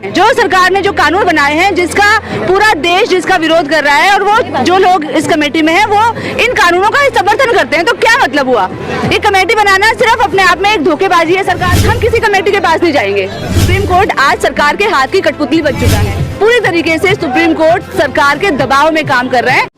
जो सरकार ने जो कानून बनाए हैं, जिसका पूरा देश जिसका विरोध कर रहा है, और वो जो लोग इस कमेटी में हैं वो इन कानूनों का समर्थन करते हैं, तो क्या मतलब हुआ? ये कमेटी बनाना सिर्फ अपने आप में एक धोखेबाजी है सरकार। हम किसी कमेटी के पास नहीं जाएंगे। सुप्रीम कोर्ट आज सरकार के हाथ की कठपुतली बन चुका है। पूरी तरीके से सुप्रीम कोर्ट सरकार के दबाव में काम कर रहा है।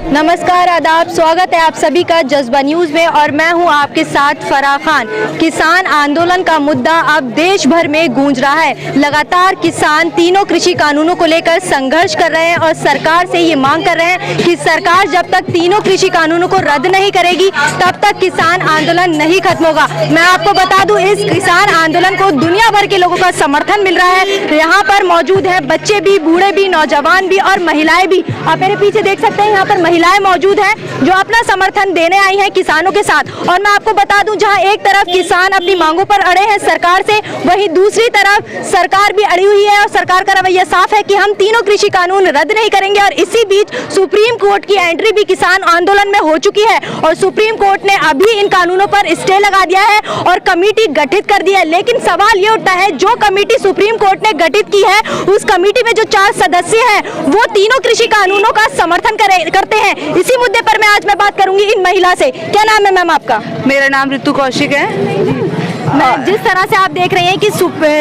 नमस्कार, आदाब, स्वागत है आप सभी का जज्बा न्यूज में और मैं हूं आपके साथ फराह खान। किसान आंदोलन का मुद्दा अब देश भर में गूंज रहा है। लगातार किसान तीनों कृषि कानूनों को लेकर संघर्ष कर रहे हैं और सरकार से ये मांग कर रहे हैं कि सरकार जब तक तीनों कृषि कानूनों को रद्द नहीं करेगी तब तक किसान आंदोलन नहीं खत्म होगा। मैं आपको बता दूं, इस किसान आंदोलन को दुनिया भर के लोगों का समर्थन मिल रहा है। यहाँ पर मौजूद है बच्चे भी, बूढ़े भी, नौजवान भी और महिलाएं भी। आप मेरे पीछे देख सकते हैं, यहाँ पर महिलाएं मौजूद हैं जो अपना समर्थन देने आई हैं किसानों के साथ। और मैं आपको बता दूं, जहां एक तरफ किसान अपनी मांगों पर अड़े हैं सरकार से, वहीं दूसरी तरफ सरकार भी अड़ी हुई है और सरकार का रवैया साफ है कि हम तीनों कृषि कानून रद्द नहीं करेंगे। और इसी बीच सुप्रीम कोर्ट की एंट्री भी किसान आंदोलन में हो चुकी है और सुप्रीम कोर्ट ने अभी इन कानूनों पर स्टे लगा दिया है और कमेटी गठित कर दी है। लेकिन सवाल ये उठता है, जो कमेटी सुप्रीम कोर्ट ने गठित की है उस कमेटी में जो 4 सदस्य हैं वो तीनों कृषि कानूनों का समर्थन करते हैं। इसी मुद्दे पर मैं आज बात करूंगी इन महिला से। क्या नाम है मैम आपका? मेरा नाम ऋतु कौशिक है। जिस तरह से आप देख रहे हैं कि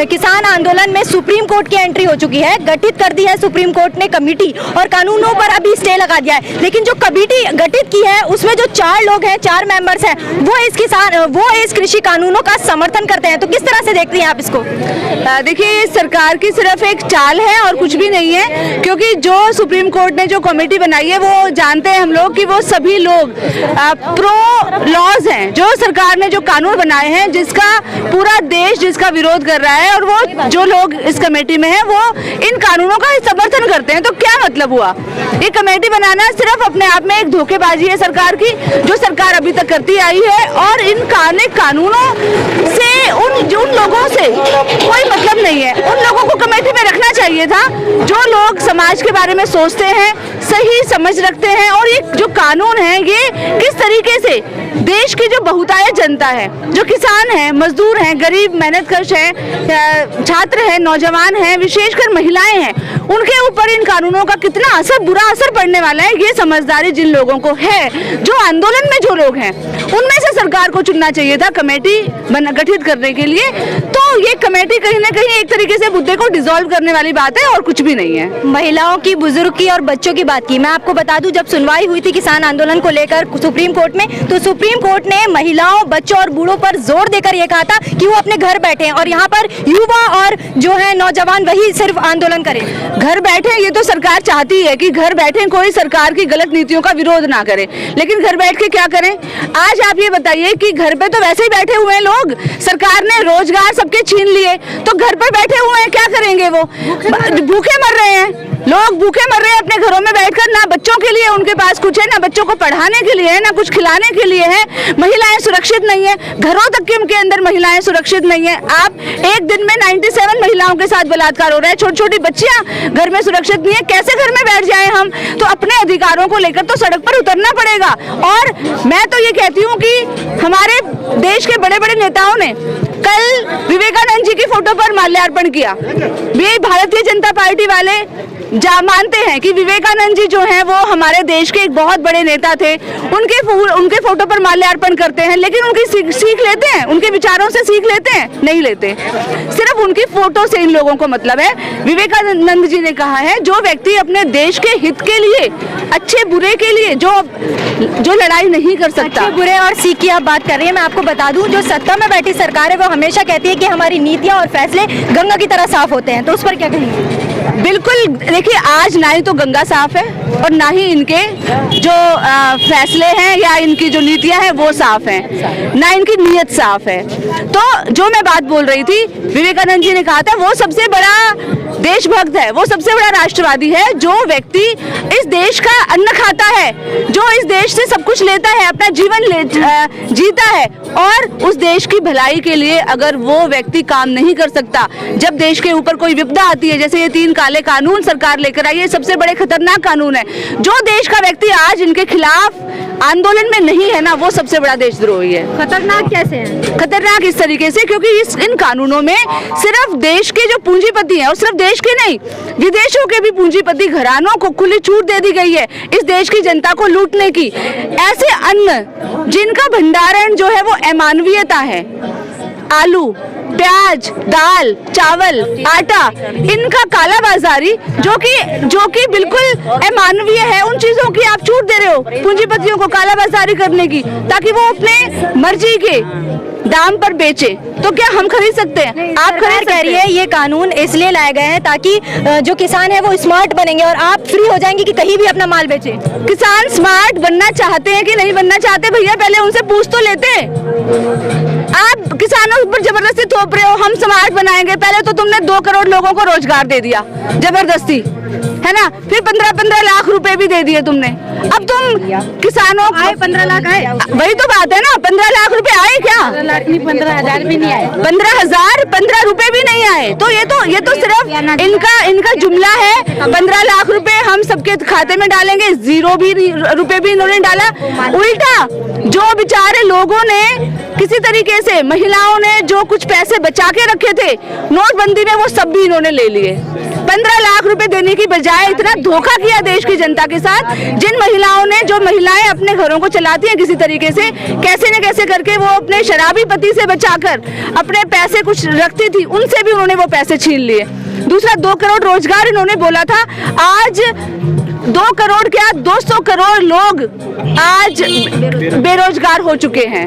किसान आंदोलन में सुप्रीम कोर्ट की एंट्री हो चुकी है, गठित कर दी है सुप्रीम कोर्ट ने कमेटी और कानूनों पर अभी स्टे लगा दिया है। लेकिन जो कमेटी गठित की है उसमें जो 4 लोग हैं, 4 मेंबर्स हैं, वो इस कृषि कानूनों का समर्थन करते हैं। तो किस तरह से देखती हैं आप इसको? देखिए, सरकार की सिर्फ एक चाल है और कुछ भी नहीं है, क्योंकि जो सुप्रीम कोर्ट ने जो कमेटी बनाई है वो जानते हैं हम लोग कि वो सभी लोग प्रो लॉज हैं। जो सरकार ने जो कानून बनाए हैं, जिसका पूरा देश जिसका विरोध कर रहा है, और वो जो लोग इस कमेटी में हैं वो इन कानूनों का समर्थन करते हैं, तो क्या मतलब हुआ? ये कमेटी बनाना सिर्फ अपने आप में एक धोखेबाजी है सरकार की, जो सरकार अभी तक करती आई है। और इन कानूनों से उन लोगों से कोई मतलब नहीं है। उन लोगों को कमेटी में रखना चाहिए था जो लोग समाज के बारे में सोचते हैं, सही समझ रखते हैं। और ये जो कानून है ये किस तरीके से देश की जो बहुतायत जनता है, जो किसान है, मजदूर हैं, गरीब मेहनतकश हैं, छात्र हैं, नौजवान हैं, विशेषकर महिलाएं हैं, उनके ऊपर इन कानूनों का कितना बुरा असर पड़ने वाला है, ये समझदारी जिन लोगों को है, जो आंदोलन में जो लोग हैं, उनमें से सरकार को चुनना चाहिए था कमेटी गठित करने के लिए। तो ये कमेटी कहीं ना कहीं एक तरीके से मुद्दे को डिसॉल्व करने वाली बात है और कुछ भी नहीं है। महिलाओं की, बुजुर्ग की और बच्चों की बात की। मैं आपको बता दूं, जब सुनवाई हुई थी किसान आंदोलन को लेकर सुप्रीम कोर्ट में, तो सुप्रीम कोर्ट ने महिलाओं, बच्चों और बूढ़ों पर जोर देकर यह कहा था कि वो अपने घर बैठे और यहाँ पर युवा और जो है नौजवान वही सिर्फ आंदोलन करें। घर बैठे, ये तो सरकार चाहती है कि घर बैठे, कोई सरकार की गलत नीतियों का विरोध ना करे, लेकिन घर बैठ के क्या करें? आज आप ये बताइए कि घर पे तो वैसे ही बैठे हुए हैं लोग, सरकार ने रोजगार सबके छीन लिए, तो घर पे बैठे हुए हैं, क्या करेंगे? वो भूखे मर रहे हैं, लोग भूखे मर रहे हैं अपने घरों में बैठकर। ना बच्चों के लिए उनके पास कुछ है, ना बच्चों को पढ़ाने के लिए है, ना कुछ खिलाने के लिए है। महिलाएं सुरक्षित नहीं है, घरों तक के उनके अंदर महिलाएं सुरक्षित नहीं है। आप एक दिन में 97 महिलाओं के साथ बलात्कार हो रहा है, छोटी छोटी बच्चियां घर में सुरक्षित नहीं है। कैसे घर में बैठ जाए हम? तो अपने अधिकारों को लेकर तो सड़क पर उतरना पड़ेगा। और मैं तो ये कहती हूँ कि हमारे देश के बड़े बड़े नेताओं ने कल विवेकानंद जी की फोटो पर माल्यार्पण किया। ये भारतीय जनता पार्टी वाले मानते हैं कि विवेकानंद जी जो हैं वो हमारे देश के एक बहुत बड़े नेता थे, उनके फोटो पर माल्यार्पण करते हैं, लेकिन उनकी सीख लेते हैं, उनके विचारों से सीख लेते हैं? नहीं लेते। सिर्फ उनकी फोटो से इन लोगों को मतलब है। विवेकानंद जी ने कहा है, जो व्यक्ति अपने देश के हित के लिए, अच्छे बुरे के लिए जो लड़ाई नहीं कर सकता। अच्छे बुरे और सीख की आप बात कर रही है। मैं आपको बता दूं, जो सत्ता में बैठी सरकार है वो हमेशा कहती है कि हमारी नीतियां और फैसले गंगा की तरह साफ होते हैं, तो उस पर क्या कहेंगे? बिल्कुल, देखिए, आज ना ही तो गंगा साफ है और ना ही इनके जो फैसले हैं या इनकी जो नीतियां हैं वो साफ हैं, ना इनकी नीयत साफ है। तो जो मैं बात बोल रही थी, विवेकानंद जी ने कहा था वो सबसे बड़ा देशभक्त है, वो सबसे बड़ा राष्ट्रवादी है, जो व्यक्ति इस देश का अन्न खाता है, जो इस देश से सब कुछ लेता है, अपना जीवन जीता है, और उस देश की भलाई के लिए अगर वो व्यक्ति काम नहीं कर सकता, जब देश के ऊपर कोई विपदा आती है, जैसे ये 3 काले कानून सरकार लेकर आई है, सबसे बड़े खतरनाक कानून है, जो देश का व्यक्ति आज इनके खिलाफ आंदोलन में नहीं है ना, वो सबसे बड़ा देशद्रोही है। खतरनाक कैसे है? खतरनाक इस तरीके से क्योंकि इन कानूनों में सिर्फ देश के जो पूंजीपति हैं, और सिर्फ देश के नहीं, विदेशों के भी पूंजीपति घरानों को खुली छूट दे दी गई है इस देश की जनता को लूटने की। ऐसे अन्न जिनका भंडारण जो है वो अमानवीयता है, आलू, प्याज, दाल, चावल, आटा, इनका कालाबाजारी जो कि बिल्कुल अमानवीय है, उन चीजों की आप छूट दे रहे हो पूंजीपतियों को कालाबाजारी करने की, ताकि वो अपने मर्जी के दाम पर बेचे। तो क्या हम खरीद सकते हैं? आप खरीद कह रही है ये कानून इसलिए लाए गए हैं ताकि जो किसान है वो स्मार्ट बनेंगे और आप फ्री हो जाएंगे कि कहीं भी अपना माल बेचे। किसान स्मार्ट बनना चाहते हैं कि नहीं बनना चाहते भैया, पहले उनसे पूछ तो लेते। आप किसानों पर जबरदस्ती थोप रहे हो हम स्मार्ट बनाएंगे। पहले तो तुमने 2 करोड़ लोगों को रोजगार दे दिया जबरदस्ती, है ना, फिर 15-15 लाख रुपए भी दे दिए तुमने। अब तुम किसानों को 15 लाख आए, वही तो बात है ना, 15 लाख रुपए आए क्या? 15 लाख नहीं, 15,000 भी नहीं आए। 15,000, 15 रुपए भी नहीं आए। तो ये तो सिर्फ इनका जुमला है। 15 लाख रुपए हम सबके खाते में डालेंगे, 0 भी रुपए भी इन्होंने डाला। उल्टा जो बेचारे लोगों ने किसी तरीके से, महिलाओं ने जो कुछ पैसे बचा के रखे थे नोटबंदी में, वो सब भी इन्होंने ले लिए। 15 लाख रुपए देने की बजाय इतना धोखा किया देश की जनता के साथ। जिन महिलाओं ने, जो महिलाएं अपने घरों को चलाती हैं किसी तरीके से, कैसे न कैसे करके वो अपने शराबी पति से बचाकर अपने पैसे कुछ रखती थी, उनसे भी उन्होंने वो पैसे छीन लिए। दूसरा, 2 करोड़ रोजगार इन्होंने बोला था, आज 2 करोड़ क्या 200 करोड़ लोग आज बेरोजगार हो चुके हैं।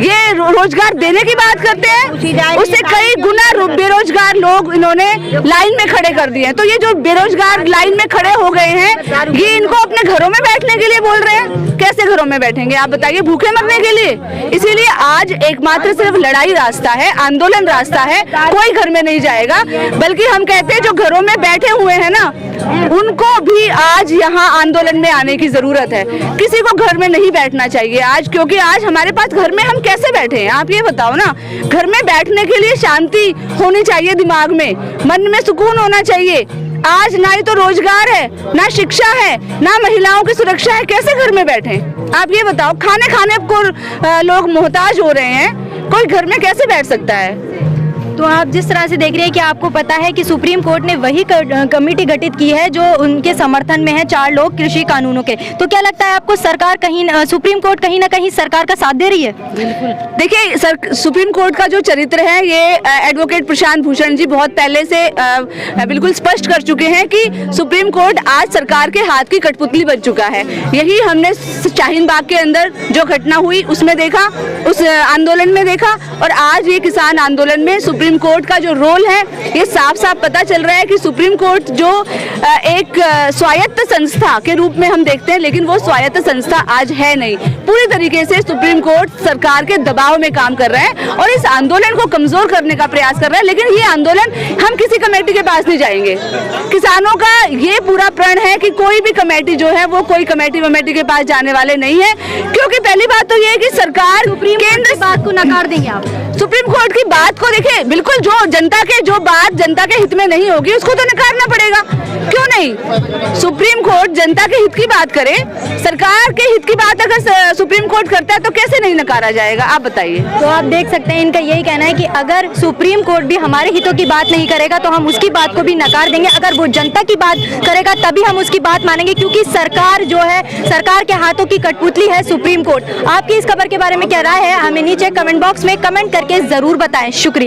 ये रोजगार देने की बात करते हैं, उससे कई गुना बेरोजगार लोग इन्होंने लाइन में खड़े कर दिए हैं। तो ये जो बेरोजगार लाइन में खड़े हो गए हैं, ये इनको अपने घरों में बैठने के लिए बोल रहे हैं। कैसे घरों में बैठेंगे आप बताइए? भूखे मरने के लिए। इसीलिए आज एकमात्र सिर्फ लड़ाई रास्ता है, आंदोलन रास्ता है, कोई घर में नहीं जाएगा। बल्कि हम कहते हैं जो घरों में बैठे हुए हैं ना, उनको भी आज यहाँ आंदोलन में आने की जरूरत है। किसी को घर में नहीं बैठना चाहिए आज, क्योंकि आज हमारे पास घर में हम कैसे बैठे हैं आप ये बताओ ना। घर में बैठने के लिए शांति होनी चाहिए, दिमाग में, मन में सुकून होना चाहिए। आज ना ही तो रोजगार है, ना शिक्षा है, ना महिलाओं की सुरक्षा है, कैसे घर में बैठे आप ये बताओ? खाने को लोग मोहताज हो रहे हैं, कोई घर में कैसे बैठ सकता है? तो आप जिस तरह से देख रहे हैं कि आपको पता है कि सुप्रीम कोर्ट ने वही कमेटी गठित की है जो उनके समर्थन में है 4 लोग कृषि कानूनों के। तो क्या लगता है आपको सरकार सुप्रीम कोर्ट कहीं ना कहीं सरकार का साथ दे रही है? बिल्कुल। देखिए, सुप्रीम कोर्ट का जो चरित्र है, ये एडवोकेट प्रशांत भूषण जी बहुत पहले से बिल्कुल स्पष्ट कर चुके हैं कि सुप्रीम कोर्ट आज सरकार के हाथ की कठपुतली बन चुका है। यही हमने शाहीन बाग के अंदर जो घटना हुई उसमें देखा, उस आंदोलन में देखा, और आज ये किसान आंदोलन में सुप्रीम कोर्ट का जो रोल है, ये साफ साफ पता चल रहा है कि सुप्रीम कोर्ट जो एक स्वायत्त संस्था के रूप में हम देखते हैं, लेकिन वो स्वायत्त संस्था आज है नहीं। पूरी तरीके से सुप्रीम कोर्ट सरकार के दबाव में काम कर रहा है और इस आंदोलन को कमजोर करने का प्रयास कर रहा है। लेकिन ये आंदोलन हम किसी कमेटी के पास नहीं जाएंगे। किसानों का ये पूरा प्रण है कि कोई भी कमेटी जो है वो कोई कमेटी के पास जाने वाले नहीं है, क्योंकि पहली बात तो ये है कि सरकार केंद्र बात को नकार देंगे आप। सुप्रीम कोर्ट की बात को देखिए, बिल्कुल जो बात जनता के हित में नहीं होगी उसको तो नकारना पड़ेगा, क्यों नहीं? सुप्रीम कोर्ट जनता के हित की बात करे, सरकार के हित की बात अगर सुप्रीम कोर्ट करता है तो कैसे नहीं नकारा जाएगा आप बताइए? तो आप देख सकते हैं इनका यही कहना है कि अगर सुप्रीम कोर्ट भी हमारे हितों की बात नहीं करेगा तो हम उसकी बात को भी नकार देंगे। अगर वो जनता की बात करेगा तभी हम उसकी बात मानेंगे, क्योंकि सरकार जो है, सरकार के हाथों की कठपुतली है सुप्रीम कोर्ट। आपकी इस खबर के बारे में क्या राय है, हमें नीचे कमेंट बॉक्स में कमेंट करके जरूर बताएं। शुक्रिया।